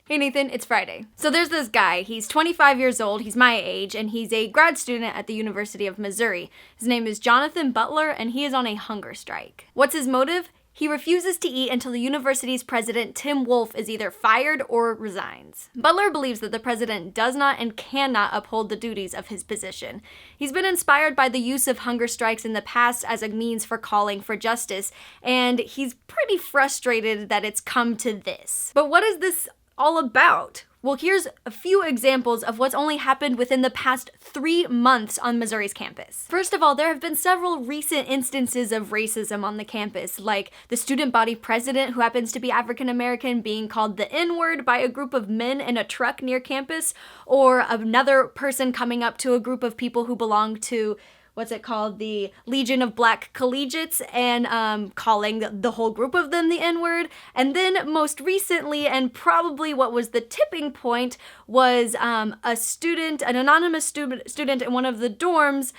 Hey Nathan, it's Friday. So there's this guy, he's 25 years old, he's my age, and he's a grad student at the University of Missouri. His name is Jonathan Butler, and he is on a hunger strike. What's his motive? He refuses to eat until the university's president, Tim Wolf, is either fired or resigns. Butler believes that the president does not and cannot uphold the duties of his position. He's been inspired by the use of hunger strikes in the past as a means for calling for justice, and he's pretty frustrated that it's come to this. But what is this all about? Well, here's a few examples of what's only happened within the past 3 months on Missouri's campus. First of all, there have been several recent instances of racism on the campus, like the student body president, who happens to be African American, being called the N-word by a group of men in a truck near campus, or another person coming up to a group of people who belong to the Legion of Black Collegiates, and calling the whole group of them the N-word. And then most recently, and probably what was the tipping point, was an anonymous student in one of the dorms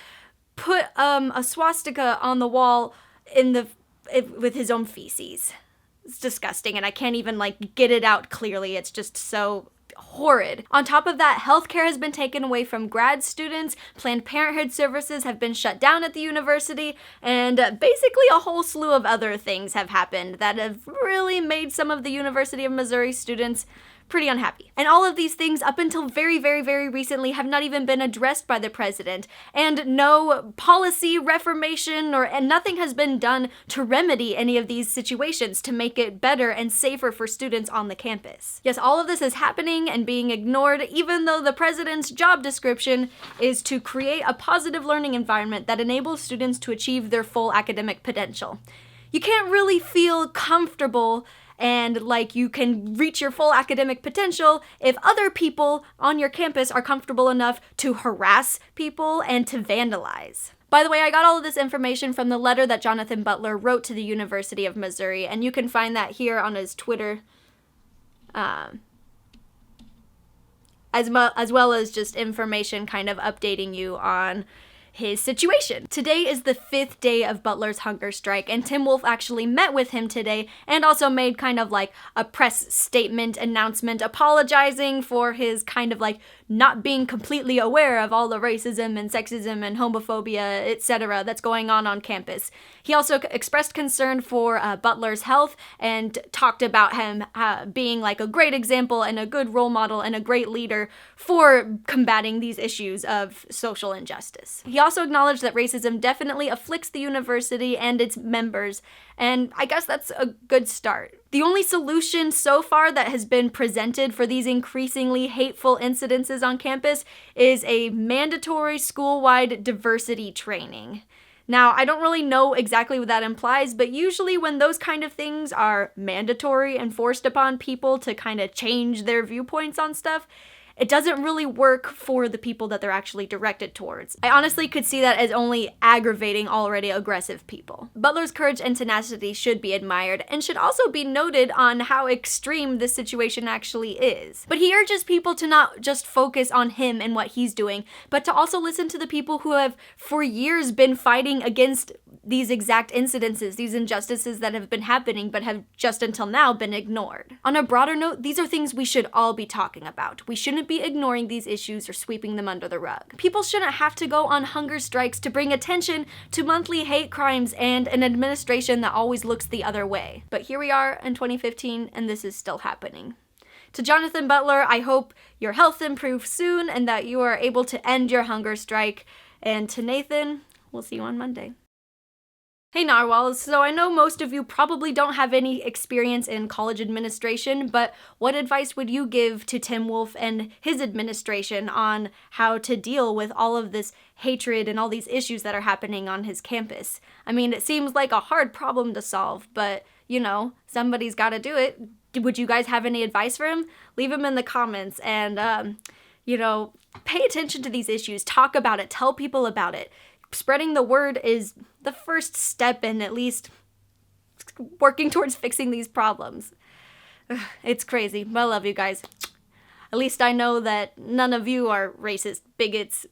put a swastika on the wall with his own feces. It's disgusting, and I can't even get it out clearly. It's just so horrid. On top of that, healthcare has been taken away from grad students, Planned Parenthood services have been shut down at the university, and basically a whole slew of other things have happened that have really made some of the University of Missouri students pretty unhappy. And all of these things, up until very, very, very recently, have not even been addressed by the president, and no policy reformation and nothing has been done to remedy any of these situations to make it better and safer for students on the campus. Yes, all of this is happening and being ignored, even though the president's job description is to create a positive learning environment that enables students to achieve their full academic potential. You can't really feel comfortable and like you can reach your full academic potential if other people on your campus are comfortable enough to harass people and to vandalize. By the way, I got all of this information from the letter that Jonathan Butler wrote to the University of Missouri, and you can find that here on his Twitter, as well as just information kind of updating you on his situation. Today is the 5th day of Butler's hunger strike, and Tim Wolf actually met with him today and also made kind of like a press statement announcement apologizing for his kind of like not being completely aware of all the racism and sexism and homophobia, etc. that's going on campus. He also expressed concern for Butler's health and talked about him being like a great example and a good role model and a great leader for combating these issues of social injustice. He also acknowledged that racism definitely afflicts the university and its members, and I guess that's a good start. The only solution so far that has been presented for these increasingly hateful incidences on campus is a mandatory school-wide diversity training. Now, I don't really know exactly what that implies, but usually when those kind of things are mandatory and forced upon people to kind of change their viewpoints on stuff, it doesn't really work for the people that they're actually directed towards. I honestly could see that as only aggravating already aggressive people. Butler's courage and tenacity should be admired and should also be noted on how extreme this situation actually is. But he urges people to not just focus on him and what he's doing, but to also listen to the people who have for years been fighting against these exact incidences, these injustices that have been happening but have just until now been ignored. On a broader note, these are things we should all be talking about. We shouldn't be ignoring these issues or sweeping them under the rug. People shouldn't have to go on hunger strikes to bring attention to monthly hate crimes and an administration that always looks the other way. But here we are in 2015, and this is still happening. To Jonathan Butler, I hope your health improves soon and that you are able to end your hunger strike. And to Nathan, we'll see you on Monday. Hey Narwhals, so I know most of you probably don't have any experience in college administration, but what advice would you give to Tim Wolf and his administration on how to deal with all of this hatred and all these issues that are happening on his campus? I mean, it seems like a hard problem to solve, but, you know, somebody's got to do it. Would you guys have any advice for him? Leave them in the comments and, pay attention to these issues. Talk about it. Tell people about it. Spreading the word is the first step in at least working towards fixing these problems. It's crazy, but I love you guys. At least I know that none of you are racist, bigots,